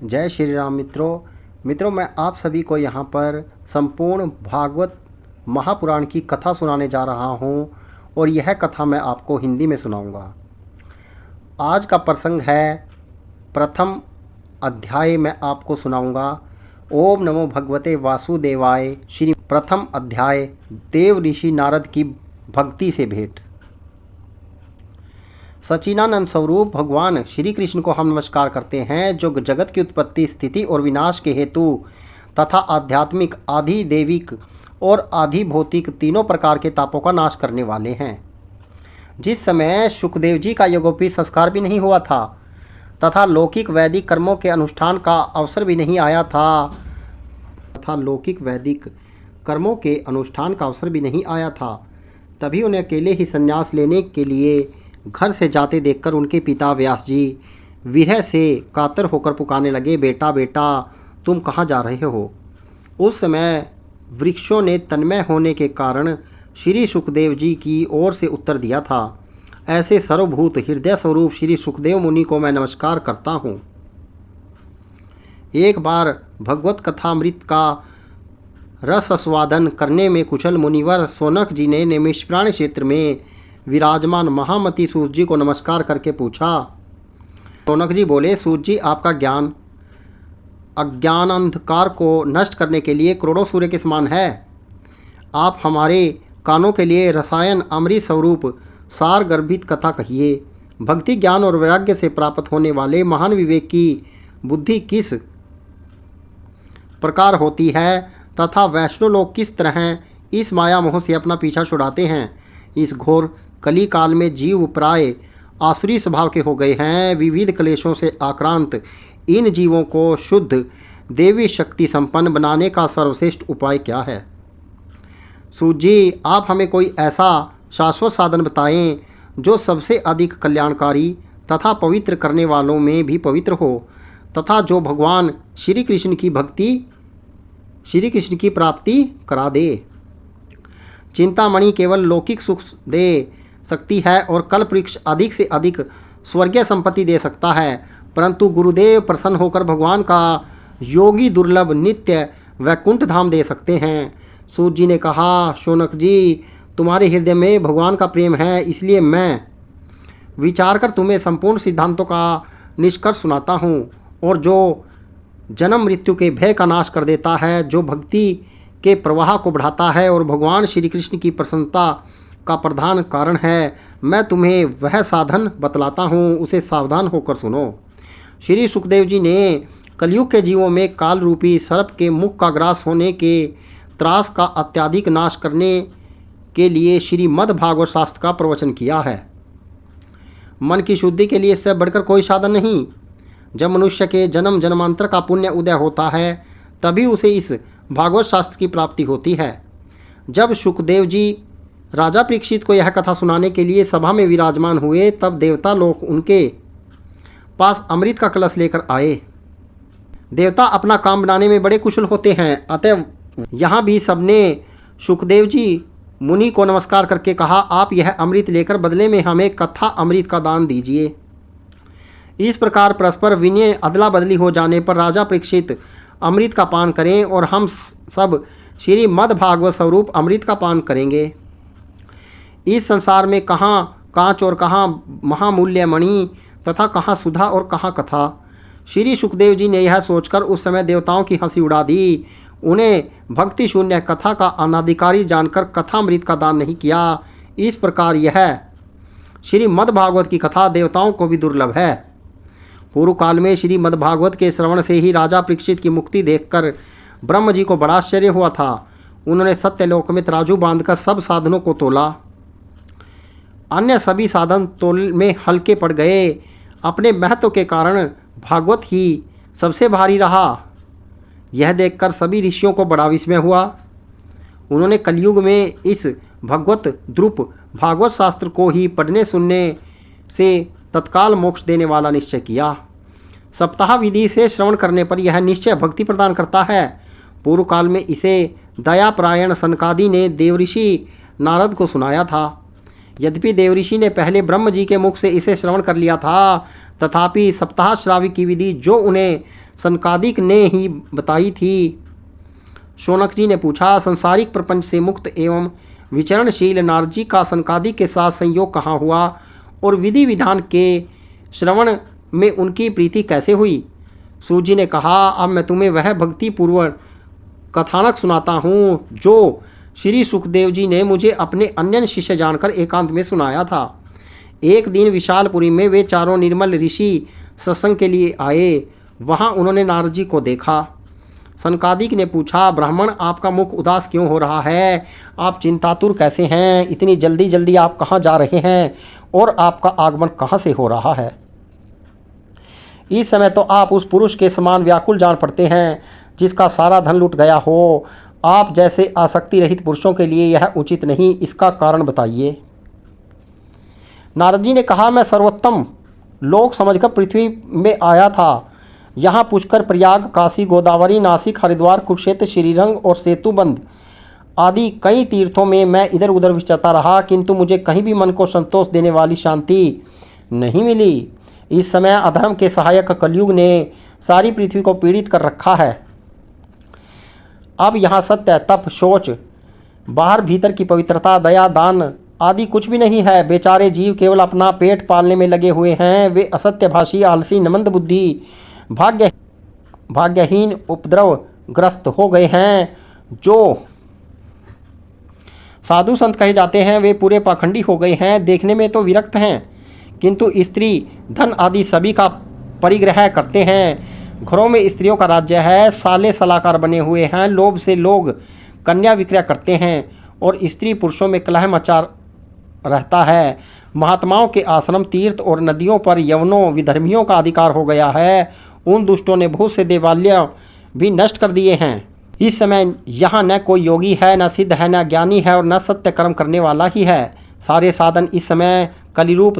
जय श्री राम मित्रों मैं आप सभी को यहाँ पर संपूर्ण भागवत महापुराण की कथा सुनाने जा रहा हूँ और यह कथा मैं आपको हिंदी में सुनाऊंगा। आज का प्रसंग है प्रथम अध्याय मैं आपको सुनाऊंगा। ओम नमो भगवते वासुदेवाय। श्री प्रथम अध्याय देव ऋषि नारद की भक्ति से भेंट। सच्चिदानंद स्वरूप भगवान श्री कृष्ण को हम नमस्कार करते हैं, जो जगत की उत्पत्ति, स्थिति और विनाश के हेतु तथा आध्यात्मिक, आधि दैविक और आधि भौतिक तीनों प्रकार के तापों का नाश करने वाले हैं। जिस समय सुखदेव जी का यज्ञोपवीत संस्कार भी नहीं हुआ था तथा लौकिक वैदिक कर्मों के अनुष्ठान का अवसर भी नहीं आया था तभी उन्हें अकेले ही संन्यास लेने के लिए घर से जाते देखकर उनके पिता व्यास जी विरह से कातर होकर पुकारने लगे, बेटा बेटा तुम कहाँ जा रहे हो। उस समय वृक्षों ने तन्मय होने के कारण श्री सुखदेव जी की ओर से उत्तर दिया था, ऐसे सर्वभूत हृदय स्वरूप श्री सुखदेव मुनि को मैं नमस्कार करता हूँ। एक बार भगवत कथामृत का रस आस्वादन करने में कुशल मुनिवर शौनक जी ने निमिषप्राण क्षेत्र में विराजमान महामती सूत जी को नमस्कार करके पूछा। शौनक जी बोले, सूत जी आपका ज्ञान अज्ञान अंधकार को नष्ट करने के लिए करोड़ों सूर्य के समान है। आप हमारे कानों के लिए रसायन अमृत स्वरूप सार गर्भित कथा कहिए। भक्ति, ज्ञान और वैराग्य से प्राप्त होने वाले महान विवेक की बुद्धि किस प्रकार होती है तथा वैष्णव लोग किस तरह इस माया मोह से अपना पीछा छुड़ाते हैं। इस घोर कली काल में जीव प्राय आसुरी स्वभाव के हो गए हैं। विविध क्लेशों से आक्रांत इन जीवों को शुद्ध देवी शक्ति संपन्न बनाने का सर्वश्रेष्ठ उपाय क्या है। सूत जी, आप हमें कोई ऐसा शाश्वत साधन बताएं जो सबसे अधिक कल्याणकारी तथा पवित्र करने वालों में भी पवित्र हो तथा जो भगवान श्री कृष्ण की प्राप्ति करा दे। चिंतामणि केवल लौकिक सुख दे सकती है और कल्पवृक्ष अधिक से अधिक स्वर्गीय संपत्ति दे सकता है, परंतु गुरुदेव प्रसन्न होकर भगवान का योगी दुर्लभ नित्य वैकुंठ धाम दे सकते हैं। सूत जी ने कहा, शौनक जी तुम्हारे हृदय में भगवान का प्रेम है, इसलिए मैं विचार कर तुम्हें संपूर्ण सिद्धांतों का निष्कर्ष सुनाता हूँ और जो जन्म मृत्यु के भय का नाश कर देता है, जो भक्ति के प्रवाह को बढ़ाता है और भगवान श्री कृष्ण की प्रसन्नता का प्रधान कारण है। मैं तुम्हें वह साधन बतलाता हूँ, उसे सावधान होकर सुनो। श्री सुखदेव जी ने कलयुग के जीवों में काल रूपी सर्प के मुख का ग्रास होने के त्रास का अत्यधिक नाश करने के लिए श्रीमद् भागवत शास्त्र का प्रवचन किया है। मन की शुद्धि के लिए इससे बढ़कर कोई साधन नहीं। जब मनुष्य के जन्म जन्मांतर का पुण्य उदय होता है तभी उसे इस भागवत शास्त्र की प्राप्ति होती है। जब सुखदेव जी राजा परीक्षित को यह कथा सुनाने के लिए सभा में विराजमान हुए, तब देवता लोग उनके पास अमृत का कलश लेकर आए। देवता अपना काम बनाने में बड़े कुशल होते हैं, अतः यहाँ भी सबने सुखदेव जी मुनि को नमस्कार करके कहा, आप यह अमृत लेकर बदले में हमें कथा अमृत का दान दीजिए। इस प्रकार परस्पर विनय अदला बदली हो जाने पर राजा परीक्षित अमृत का पान करें और हम सब श्रीमद् भागवत स्वरूप अमृत का पान करेंगे। इस संसार में कहाँ कांच और कहाँ महामूल्य मणि तथा कहाँ सुधा और कहाँ कथा। श्री सुखदेव जी ने यह सोचकर उस समय देवताओं की हंसी उड़ा दी। उन्हें भक्ति शून्य कथा का अनाधिकारी जानकर कथामृत का दान नहीं किया। इस प्रकार यह श्रीमद् भागवत की कथा देवताओं को भी दुर्लभ है। पूर्व काल में श्रीमद् भागवत के श्रवण से ही राजा परीक्षित की मुक्ति देखकर ब्रह्म जी को बड़ा आश्चर्य हुआ था। उन्होंने सत्यलोक में तराजू बांधकर सब साधनों को तोला। अन्य सभी साधन तोल में हल्के पड़ गए। अपने महत्व के कारण भागवत ही सबसे भारी रहा। यह देखकर सभी ऋषियों को बड़ा विस्मय हुआ। उन्होंने कलयुग में इस भगवत द्रुप भागवत शास्त्र को ही पढ़ने सुनने से तत्काल मोक्ष देने वाला निश्चय किया। सप्ताह विधि से श्रवण करने पर यह निश्चय भक्ति प्रदान करता है। पूर्व काल में इसे दयापरायण सनकादि ने देवऋषि नारद को सुनाया था। यद्यपि देवऋषि ने पहले ब्रह्म जी के मुख से इसे श्रवण कर लिया था, तथापि सप्ताह श्रावी की विधि जो उन्हें सनकादिक ने ही बताई थी। शौनक जी ने पूछा, संसारिक प्रपंच से मुक्त एवं विचरणशील नारद जी का सनकादिक के साथ संयोग कहाँ हुआ और विधि विधान के श्रवण में उनकी प्रीति कैसे हुई? सूत जी ने कहा, अब मैं तुम्हें वह भक्तिपूर्वक कथानक सुनाता हूँ जो श्री सुखदेव जी ने मुझे अपने अन्य शिष्य जानकर एकांत में सुनाया था। एक दिन विशालपुरी में वे चारों निर्मल ऋषि सत्संग के लिए आए। वहाँ उन्होंने नारद जी को देखा। सनकादिक ने पूछा, ब्राह्मण, आपका मुख उदास क्यों हो रहा है? आप चिंतातुर कैसे हैं? इतनी जल्दी जल्दी आप कहाँ जा रहे हैं और आपका आगमन कहाँ से हो रहा है? इस समय तो आप उस पुरुष के समान व्याकुल जान पड़ते हैं जिसका सारा धन लुट गया हो। आप जैसे आसक्ति रहित पुरुषों के लिए यह उचित नहीं, इसका कारण बताइए। नारद जी ने कहा, मैं सर्वोत्तम लोक समझकर पृथ्वी में आया था। यहाँ पुष्कर, प्रयाग, काशी, गोदावरी, नासिक, हरिद्वार, कुरुक्षेत्र, श्रीरंग और सेतुबंध आदि कई तीर्थों में मैं इधर उधर विचरता रहा, किंतु मुझे कहीं भी मन को संतोष देने वाली शांति नहीं मिली। इस समय अधर्म के सहायक कलयुग ने सारी पृथ्वी को पीड़ित कर रखा है। अब यहाँ सत्य, तप, शौच, बाहर भीतर की पवित्रता, दया, दान आदि कुछ भी नहीं है। बेचारे जीव केवल अपना पेट पालने में लगे हुए हैं। वे असत्यभाषी, आलसी, नमंद बुद्धि, भाग्यहीन, उपद्रवग्रस्त हो गए हैं। जो साधु संत कहे जाते हैं वे पूरे पाखंडी हो गए हैं। देखने में तो विरक्त हैं, किंतु स्त्री, धन आदि सभी का परिग्रह करते हैं। घरों में स्त्रियों का राज्य है। साले सलाहकार बने हुए हैं। लोभ से लोग कन्या विक्रय करते हैं और स्त्री पुरुषों में कलह मचा रहता है। महात्माओं के आश्रम, तीर्थ और नदियों पर यवनों, विधर्मियों का अधिकार हो गया है। उन दुष्टों ने बहुत से देवालय भी नष्ट कर दिए हैं। इस समय यहाँ न कोई योगी है, न सिद्ध है, न ज्ञानी है और न सत्य कर्म करने वाला ही है। सारे साधन इस समय कलिरूप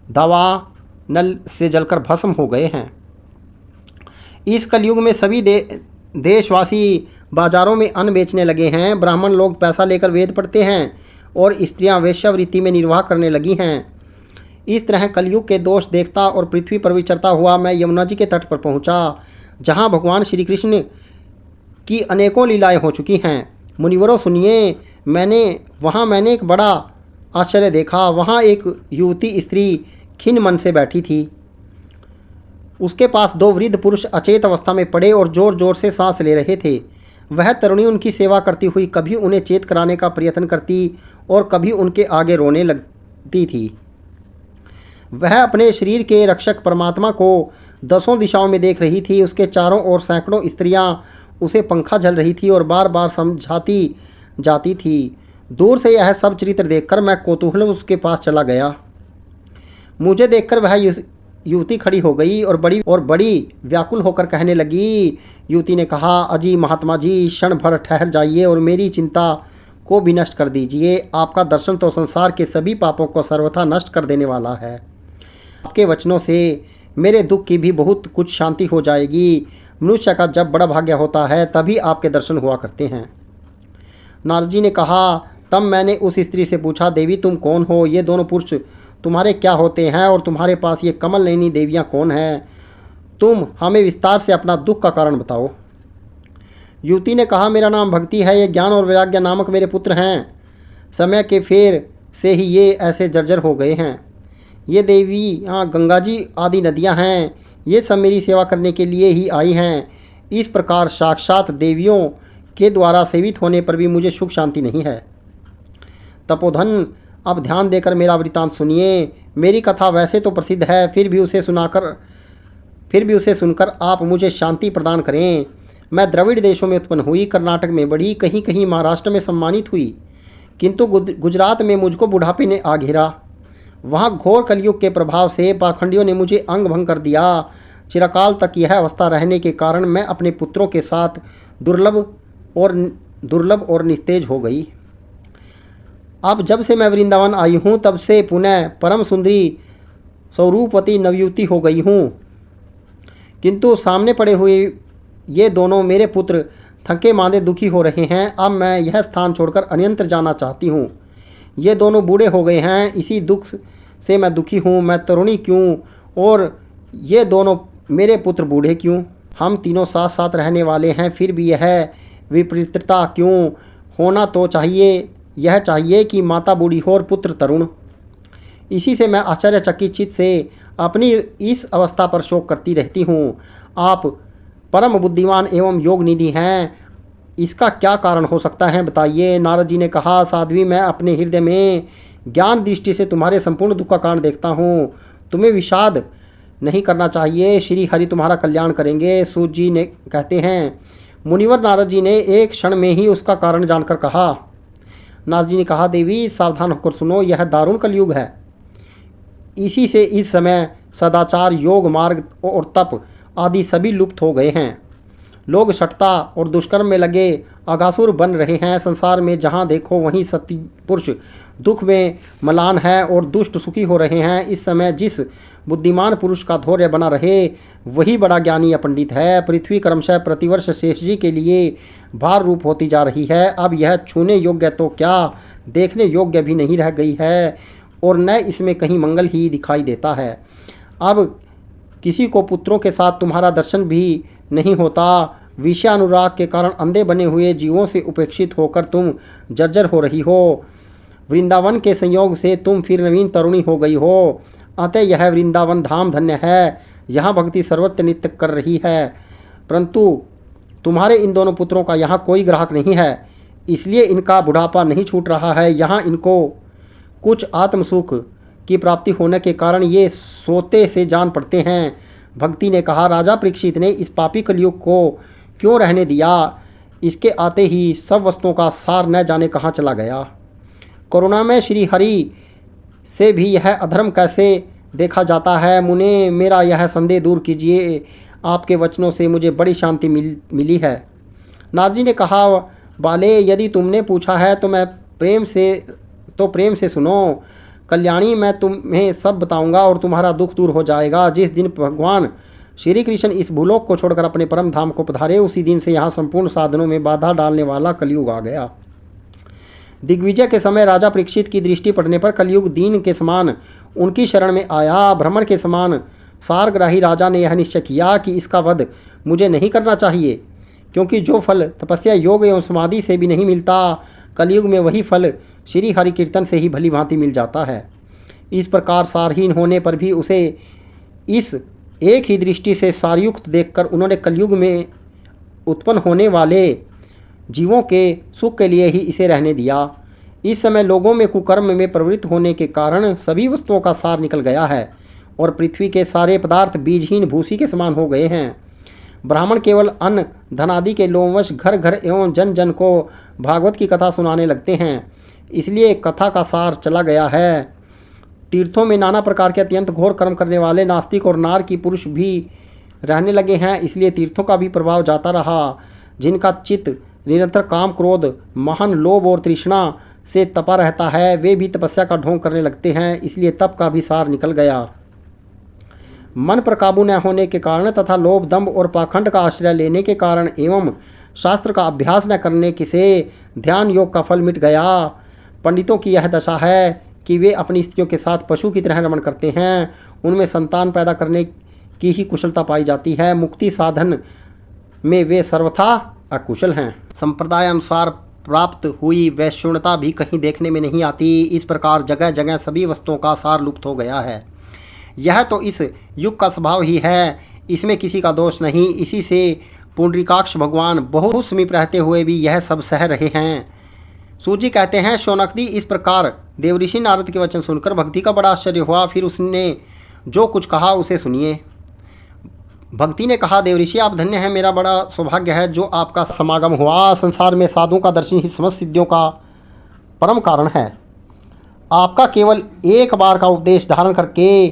दावा नल से जलकर भस्म हो गए हैं। इस कलयुग में सभी देशवासी बाजारों में अन्न बेचने लगे हैं। ब्राह्मण लोग पैसा लेकर वेद पढ़ते हैं और स्त्रियां वेश्यावृत्ति में निर्वाह करने लगी हैं। इस तरह कलयुग के दोष देखता और पृथ्वी पर विचरता हुआ मैं यमुना जी के तट पर पहुंचा, जहां भगवान श्री कृष्ण की अनेकों लीलाएं हो चुकी हैं। मुनिवरों सुनिए, मैंने एक बड़ा आश्चर्य देखा। वहाँ एक युवती स्त्री खिन्न मन से बैठी थी। उसके पास दो वृद्ध पुरुष अचेत अवस्था में पड़े और जोर जोर से सांस ले रहे थे। वह तरुणी उनकी सेवा करती हुई कभी उन्हें चेत कराने का प्रयत्न करती और कभी उनके आगे रोने लगती थी। वह अपने शरीर के रक्षक परमात्मा को दसों दिशाओं में देख रही थी। उसके चारों ओर सैकड़ों स्त्रियां उसे पंखा झल रही थी और बार बार समझाती जाती थी। दूर से यह सब चरित्र देखकर मैं कौतूहल उसके पास चला गया। मुझे देखकर वह युवती खड़ी हो गई और बड़ी व्याकुल होकर कहने लगी। युवती ने कहा, अजी महात्मा जी, क्षण भर ठहर जाइए और मेरी चिंता को भी नष्ट कर दीजिए। आपका दर्शन तो संसार के सभी पापों को सर्वथा नष्ट कर देने वाला है। आपके वचनों से मेरे दुख की भी बहुत कुछ शांति हो जाएगी। मनुष्य का जब बड़ा भाग्य होता है तभी आपके दर्शन हुआ करते हैं। नारद जी ने कहा, तब मैंने उस स्त्री से पूछा, देवी तुम कौन हो? ये दोनों पुरुष तुम्हारे क्या होते हैं और तुम्हारे पास ये कमल नयनी देवियाँ कौन हैं? तुम हमें विस्तार से अपना दुख का कारण बताओ। युवती ने कहा, मेरा नाम भक्ति है। ये ज्ञान और वैराग्य नामक मेरे पुत्र हैं। समय के फेर से ही ये ऐसे जर्जर हो गए हैं। ये देवी यहाँ गंगा जी आदि नदियाँ हैं। ये सब मेरी सेवा करने के लिए ही आई हैं। इस प्रकार साक्षात देवियों के द्वारा सेवित होने पर भी मुझे सुख शांति नहीं है। तपोधन, अब ध्यान देकर मेरा वृतांत सुनिए। मेरी कथा वैसे तो प्रसिद्ध है, फिर भी उसे सुनकर आप मुझे शांति प्रदान करें। मैं द्रविड़ देशों में उत्पन्न हुई, कर्नाटक में बढ़ी, कहीं कहीं महाराष्ट्र में सम्मानित हुई, किंतु गुजरात में मुझको बुढ़ापे ने आ घेरा। वहाँ घोर कलयुग के प्रभाव से पाखंडियों ने मुझे अंग भंग कर दिया। चिरकाल तक यह अवस्था रहने के कारण मैं अपने पुत्रों के साथ दुर्लभ और निस्तेज हो गई। अब जब से मैं वृंदावन आई हूँ तब से पुनः परम सुंदरी स्वरूपवती नवयुवती हो गई हूँ, किंतु सामने पड़े हुए ये दोनों मेरे पुत्र थके मांदे दुखी हो रहे हैं। अब मैं यह स्थान छोड़कर अन्यत्र जाना चाहती हूँ। ये दोनों बूढ़े हो गए हैं, इसी दुख से मैं दुखी हूँ। मैं तरुणी क्यों और ये दोनों मेरे पुत्र बूढ़े क्यों? हम तीनों साथ साथ रहने वाले हैं, फिर भी यह विपरीतता क्यों? होना तो चाहिए, यह चाहिए कि माता बूढ़ी हो और पुत्र तरुण। इसी से मैं आश्चर्यचकित से अपनी इस अवस्था पर शोक करती रहती हूँ। आप परम बुद्धिमान एवं योग निधि हैं, इसका क्या कारण हो सकता है, बताइए। नारद जी ने कहा, साध्वी, मैं अपने हृदय में ज्ञान दृष्टि से तुम्हारे संपूर्ण दुख का कारण देखता हूँ। तुम्हें विषाद नहीं करना चाहिए, श्री हरि तुम्हारा कल्याण करेंगे। सूत जी ने कहते हैं, मुनिवर नारद जी ने एक क्षण में ही उसका कारण जानकर कहा। नारद जी ने कहा, देवी सावधान होकर सुनो, यह दारुण कलयुग है। इसी से इस समय सदाचार, योग मार्ग और तप आदि सभी लुप्त हो गए हैं। लोग शठता और दुष्कर्म में लगे अगासुर बन रहे हैं। संसार में जहाँ देखो वहीं सत्य पुरुष दुख में मलान है और दुष्ट सुखी हो रहे हैं। इस समय जिस बुद्धिमान पुरुष का धैर्य बना रहे वही बड़ा ज्ञानी या पंडित है। पृथ्वी क्रमशः प्रतिवर्ष शेष जी के लिए भार रूप होती जा रही है। अब यह छूने योग्य तो क्या देखने योग्य भी नहीं रह गई है और न इसमें कहीं मंगल ही दिखाई देता है। अब किसी को पुत्रों के साथ तुम्हारा दर्शन भी नहीं होता। विषयानुराग के कारण अंधे बने हुए जीवों से उपेक्षित होकर तुम जर्जर हो रही हो। वृंदावन के संयोग से तुम फिर नवीन तरुणी हो गई हो। अतः यह वृंदावन धाम धन्य है, यहाँ भक्ति सर्वत्र नित्य कर रही है। परंतु तुम्हारे इन दोनों पुत्रों का यहाँ कोई ग्राहक नहीं है, इसलिए इनका बुढ़ापा नहीं छूट रहा है। यहाँ इनको कुछ आत्मसुख की प्राप्ति होने के कारण ये सोते से जान पड़ते हैं। भक्ति ने कहा, राजा परीक्षित ने इस पापी कलयुग को क्यों रहने दिया? इसके आते ही सब वस्तुओं का सार न जाने कहाँ चला गया। करुणा में श्री हरि से भी यह अधर्म कैसे देखा जाता है? मुने, मेरा यह संदेह दूर कीजिए, आपके वचनों से मुझे बड़ी शांति मिली है। नारद जी ने कहा, बाले, यदि तुमने पूछा है तो मैं प्रेम से सुनो। कल्याणी, मैं तुम्हें सब बताऊंगा और तुम्हारा दुख दूर हो जाएगा। जिस दिन भगवान श्री कृष्ण इस भूलोक को छोड़कर अपने परम धाम को पधारे, उसी दिन से यहाँ संपूर्ण साधनों में बाधा डालने वाला कलयुग आ गया। दिग्विजय के समय राजा परीक्षित की दृष्टि पड़ने पर कलयुग दीन के समान उनकी शरण में आया। भ्रमर के समान सारग्राही राजा ने यह निश्चय किया कि इसका वध मुझे नहीं करना चाहिए, क्योंकि जो फल तपस्या, योग एवं समाधि से भी नहीं मिलता, कलयुग में वही फल श्री हरि कीर्तन से ही भली भांति मिल जाता है। इस प्रकार सारहीन होने पर भी उसे इस एक ही दृष्टि से सारयुक्त देखकर उन्होंने कलयुग में उत्पन्न होने वाले जीवों के सुख के लिए ही इसे रहने दिया। इस समय लोगों में कुकर्म में प्रवृत्त होने के कारण सभी वस्तुओं का सार निकल गया है और पृथ्वी के सारे पदार्थ बीजहीन भूसी के समान हो गए हैं। ब्राह्मण केवल अन्न धनादि के लोमवश घर घर एवं जन जन को भागवत की कथा सुनाने लगते हैं, इसलिए कथा का सार चला गया है। तीर्थों में नाना प्रकार के अत्यंत घोर कर्म करने वाले नास्तिक और नार की पुरुष भी रहने लगे हैं, इसलिए तीर्थों का भी प्रभाव जाता रहा। जिनका चित्त निरंतर काम, क्रोध, महान लोभ और तृष्णा से तपा रहता है, वे भी तपस्या का ढोंग करने लगते हैं, इसलिए तप का भी सार निकल गया। मन पर काबू न होने के कारण तथा लोभ, दंभ और पाखंड का आश्रय लेने के कारण एवं शास्त्र का अभ्यास न करने से ध्यान योग का फल मिट गया। पंडितों की यह दशा है कि वे अपनी स्त्रियों के साथ पशु की तरह रमण करते हैं, उनमें संतान पैदा करने की ही कुशलता पाई जाती है। मुक्ति साधन में वे सर्वथा अकुशल हैं। संप्रदाय अनुसार प्राप्त हुई वैष्णवता भी कहीं देखने में नहीं आती। इस प्रकार जगह जगह सभी वस्तुओं का सार लुप्त हो गया है। यह तो इस युग का स्वभाव ही है, इसमें किसी का दोष नहीं। इसी से पुंडरीकाक्ष भगवान बहुत समीप रहते हुए भी यह सब सह रहे हैं। सूजी कहते हैं, शौनकदी इस प्रकार देवऋषि नारद के वचन सुनकर भक्ति का बड़ा आश्चर्य हुआ। फिर उसने जो कुछ कहा उसे सुनिए। भक्ति ने कहा, देवऋषि आप धन्य हैं, मेरा बड़ा सौभाग्य है जो आपका समागम हुआ। संसार में साधुओं का दर्शन ही समस्त सिद्धियों का परम कारण है। आपका केवल एक बार का उपदेश धारण करके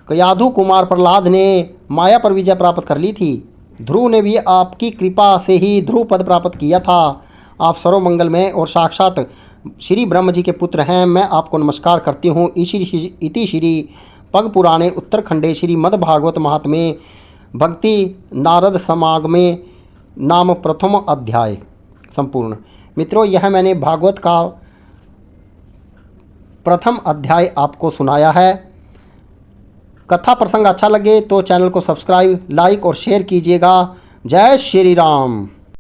कयाधु कुमार प्रहलाद ने माया पर विजय प्राप्त कर ली थी। ध्रुव ने भी आपकी कृपा से ही ध्रुव पद प्राप्त किया था। आप सर्वमंगलमय और साक्षात श्री ब्रह्म जी के पुत्र हैं। मैं आपको नमस्कार करती हूँ। इति श्री पग पुराणे उत्तरखंडे श्री मद्भागवत महात्म्ये भक्ति नारद समागमे नाम प्रथम अध्याय संपूर्ण। मित्रों, यह मैंने भागवत का प्रथम अध्याय आपको सुनाया है। कथा प्रसंग अच्छा लगे तो चैनल को सब्सक्राइब, लाइक और शेयर कीजिएगा। जय श्री राम।